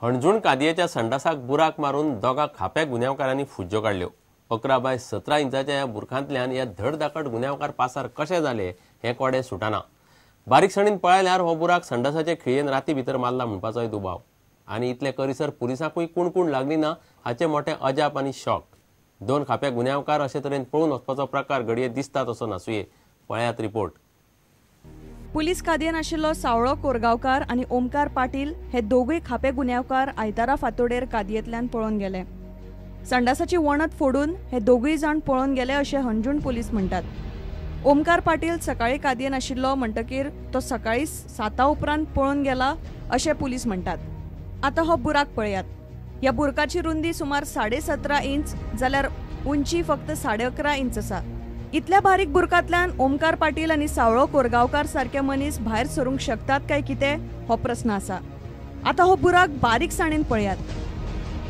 हणजूण कादयेच्या संडासाक बुराक मारून दोगा खाप्या गुन्यांवकारांनी फुज्ज्यो काढल्यो। 11 बाय 17 इंचाच्या ह्या बुरखांतल्यान ह्या धडधाकट गुन्यांवकार पासार कशे जाले हे कोडे सुटाना। बारीकसाणीन पळयल्यार हो बुराक संडासाचे खिळयेन राती भितर मारला म्हणपाचोय दुबाव। आनी इतले करिसर पुलिसांकूय कुणकुण लागली ना हाचे मोठे अजाप आनी शॉक। 2 खाप्या गुन्यांवकार अशे तरेन पळून वचपाचो प्रकार घडये दिसता तसो नासूये। पळयात रिपोर्ट। पुलीस कादयेन आशिल्लो सावळो कोरगांवकार आनी ओमकार पाटील हे दोगूय खापे गुन्यांवकार आयतारा फांतोडेर कादयेंतल्यान पळोवन गेले। संडासाची वणत फोडून हे दोगूय जाण पळोवन गेले अशें हणजूण पुलीस म्हणटात। ओमकार पाटील सकाळी कादयेन आशिल्लो म्हणटकीर तो सकाळी 7 उपरांत पळोवन गेला अशें पुलीस म्हणटात। आतां हो बुराक पळयात। ह्या बुरकाची रुंदी सुमार 17.5 इंच जाल्यार उंची फक्त 11.5 इंच आसा। इतल्या बारीक बुरकांतल्यान ओमकार पाटील आनी सावळो कोरगांवकार सारके मनीस भायर सरूंक शकतात काय कितें हो प्रस्न आसा। आतां हो बुराक बारीकसाणीन पळयात।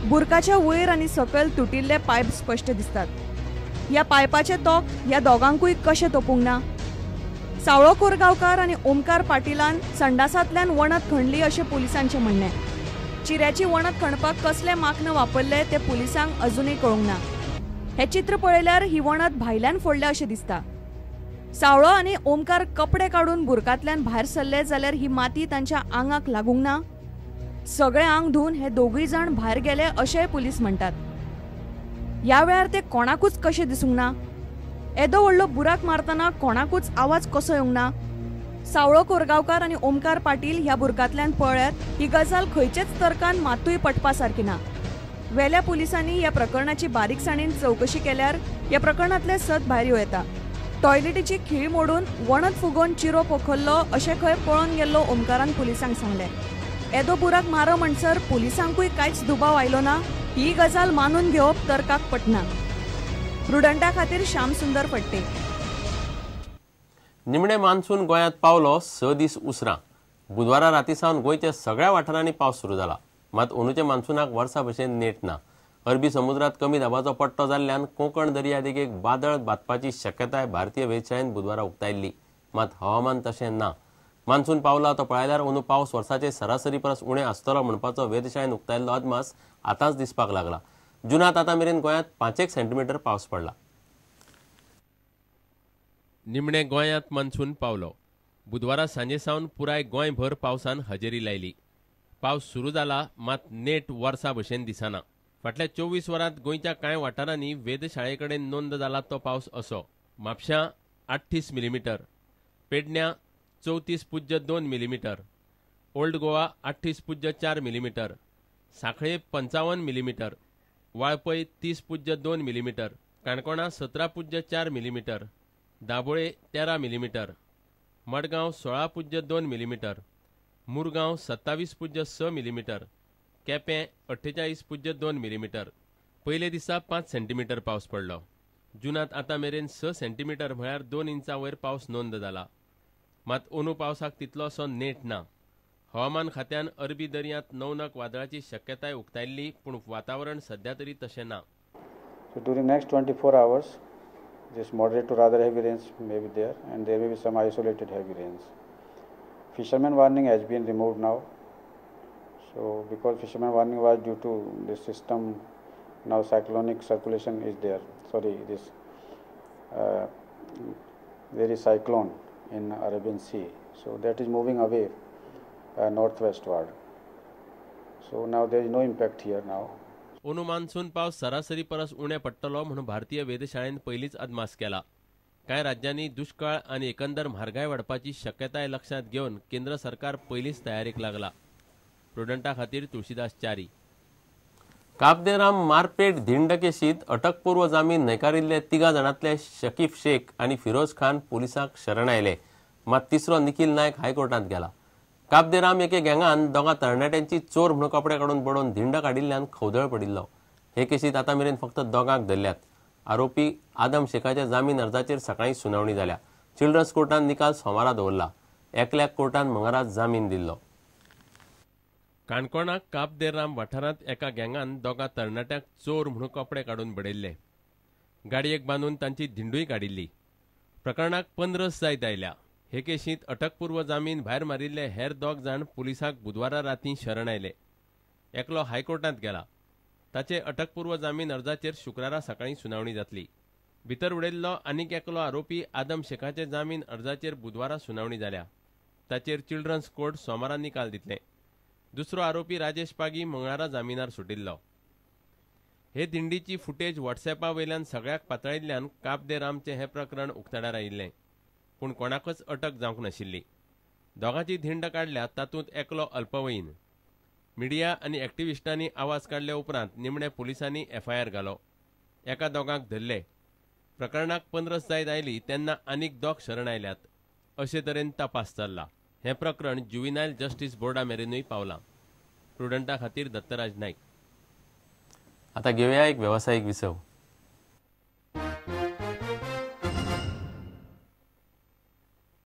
बुरकाच्या वयर आनी सकयल तुटिल्ले पायप स्पश्ट दिसतात। ह्या पायपाचे तोक ह्या दोगांकूय कशे तोपूंक ना। सावळो कोरगांवकार आनी ओमकार पाटीलान संडासांतल्यान वणत खणली अशें पुलिसांचें म्हणणें। चिऱ्याची वणत खणपाक कसले माक्न वापरले ते पुलिसांक अजूनय कळूंक ना। हे चित्र पळयल्यार ही वणत भायल्यान फोडल्या अशें दिसता। सावळो आनी ओमकार कपडे काडून बुरकांतल्यान भायर सरले जाल्यार ही माती तांच्या आंगाक लागूंक ना। सगळे आंग धुवन हे दोगूय जाण भायर गेले अशेंय पुलीस म्हणटात। ह्या वेळार ते कोणाकूच कशे दिसूंक ना। येदो व्हडलो बुराक मारतना कोणाकूच आवाज कसो येवंक ना। सावळो कोरगांवकार आनी ओमकार पाटील ह्या बुरकांतल्यान पळयात ही गजाल खंयचेच तर्कान मातूय पटपा सारकी ना। वेल्या पुलिसांनी ह्या प्रकरणाची बारीकसाणीन चवकशी केल्यार ह्या प्रकरणातले सत भायर येता। टॉयलेटीची खिळी मोडून वणत फुगोवन चिरो पोखल्लो अशें खंय पळोवन गेल्लो ओमकारान पुलिसांक सांगलें। येदो बुराक मारो म्हणसर पुलिसांकूय कांयच दुबाव आयलो ना। ही गजाल मानून घेवप तर्काक पटना। प्रुडंटा खातीर श्याम सुंदर फडते। निमणे मान्सून गोंयांत पावलो 6 दीस उसरां। बुधवारा रातीसावन गोंयच्या सगळ्या वाठारांनी पावस सुरू जाला। मात अंदूचे मान्सूनाक वर्सा भशेन नेट ना। अरबी समुद्रात कमी दाबाचो पट्टो जाल्ल्यान कोंकण दर्या देगेक बादळ बातपाची शक्यताय भारतीय वेधशाळेन बुधवारा उक्तायल्ली। मात हवामान तशें ना। मान्सून पावला तो पळयल्यार अंदू पावस वर्साचे सरासरी परस उणें आसतलो म्हणपाचो वेधशाळेन उक्तायल्लो अदमास आतांच दिसपाक लागला। जुनात आतां मेरेन गोंयांत 5 सेंटीमीटर पावस पडला। निमणे गोंयांत मान्सून पावलो। बुधवारा सांजेसावन पुराय गोंयभर पावसान हजेरी लायली। पावस सुरू जाला मात नेट वर्सा भशेन दिसना। फाटल्या 24 वरांत गोंयच्या कांय वाठारांनी वेधशाळे कडेन नोंद जाला तो पावस असो। म्हापशां 38 मिलीमीटर, पेडण्यां 34.2 मिलीमीटर, ओल्ड गोवा 38.4 मिलीमीटर, सांखळे 55 millimetre, Valpoi 30.2 millimetre, Canacona 17.4 millimetre, Dabolim 13 millimetre, Margao 16.2 millimetre, Mormugao 27.6 millimetre, Quepem 48.2 millimetre. पयले दिसा 5 सेंटीमीटर पावस पडलो। जुनात आतां मेरेन 6 सेंटीमीटर म्हळ्यार 2 इंचां वयर पावस नोंद जाला। मात अंदू पावसाक तितलोसो नेट ना। हवामान खात्यान अरबी दर्यांत नवनक वादळाची शक्यताय उक्तायल्ली पूण वातावरण सध्या तरी तशें ना। So during next 24 hours, this moderate to rather heavy rains may be there, and there may be some isolated heavy rains. Fisherman warning has been removed now. So because fisherman warning was due to this system, now cyclonic circulation is there. Sorry, this there is cyclone in Arabian Sea. So that is moving away northwestward. So now there is no impact here now. अंदू monsoon पावस सरासरी परस उणें पडटलो म्हणून भारतीय वेधशाळेन पयलींच अदमास केला। कांय राज्यांनी दुष्काळ आनी एकंदर म्हारगाय वाडपाची शक्यताय लक्षांत घेवन केंद्र सरकार पयलींच तयारेक लागला। प्रुडंटा खातीर तुळशीदास च्यारी। काब दे राम मारपेट धिंड केशीत अटकपूर्व जामीन न्हयकारिल्ले 3 जाणांतले शकीफ शेख आनी फिरोज खान पुलिसांक शरण आयले। मात तिसरो निखिल नायक हायकोर्टांत गेला। काब दे राम एके गँगान दोगा तरणाट्यांची चोर म्हणून कपडे काडून बडोवन धिंड काडिल्ल्यान खवदळ पडिल्लो। हे केशीत आतां मेरेन फक्त दोगांक धरल्यात। आरोपी आदम शेखाच्या जामीन अर्जाचेर सकाळीं सुनावणी जाल्या। चिल्ड्रन्स कोर्टान निकाल सोमारा दवरला। एकल्याक कोर्टान मंगळारा जामीन दिल्लो। काणकोणाक काब दे राम वाठारांत एका गँगान दोगा तरणाट्यांक चोर म्हणून कपडे काडून बडयल्ले। गाडयेक बांदून तांची धिंडूय काडिल्ली। प्रकरणाक 15 जायत आयल्या। हे केशींत अटकपूर्व जामीन भायर मारिल्ले हेर 2 जाण पुलिसांक बुधवारा रातीं शरण आयले। एकलो हायकोर्टांत गेला. ताचे अटकपूर्व जामीन अर्जाचेर शुक्रारा सकाळी सुनावणी जातली. भितर उडयल्लो आनीक एकलो आरोपी आदम शेखाचे जामीन अर्जाचेर बुधवारा सुनावणी जाल्या. ताचेर चिल्ड्रन्स कोर्ट सोमारा निकाल दितले. दुसरो आरोपी राजेश पागी मंगळारा जामिनार सुटिल्लो. हे दिंडीची फुटेज व्हॉट्सॅपा वयल्यान सगळ्याक पातळिल्ल्यान काब दे रामचे हे प्रकरण उक्ताडार आयिल्लें, पूण कोणाकच अटक जावंक नाशिल्ली. दोगांची धिंड काडल्या तातूंत एकलो अल्पवयीन. मिडिया आनी एक्टिविस्टांनी आवाज काडले उपरांत निमणे पुलिसांनी FIR घालो. एका दोगांक धरले. प्रकरणाक 15 जायत आयली तेन्ना आनीक दोग शरण आयल्यात. अशे तरेन तपास चल्ला. हें प्रकरण ज्युविनायल जस्टीस बोर्डा मेरेनूय पावलां. प्रुडंटा खातीर दत्तराज नायक. आता घेऊया एक व्यावसायिक विसव.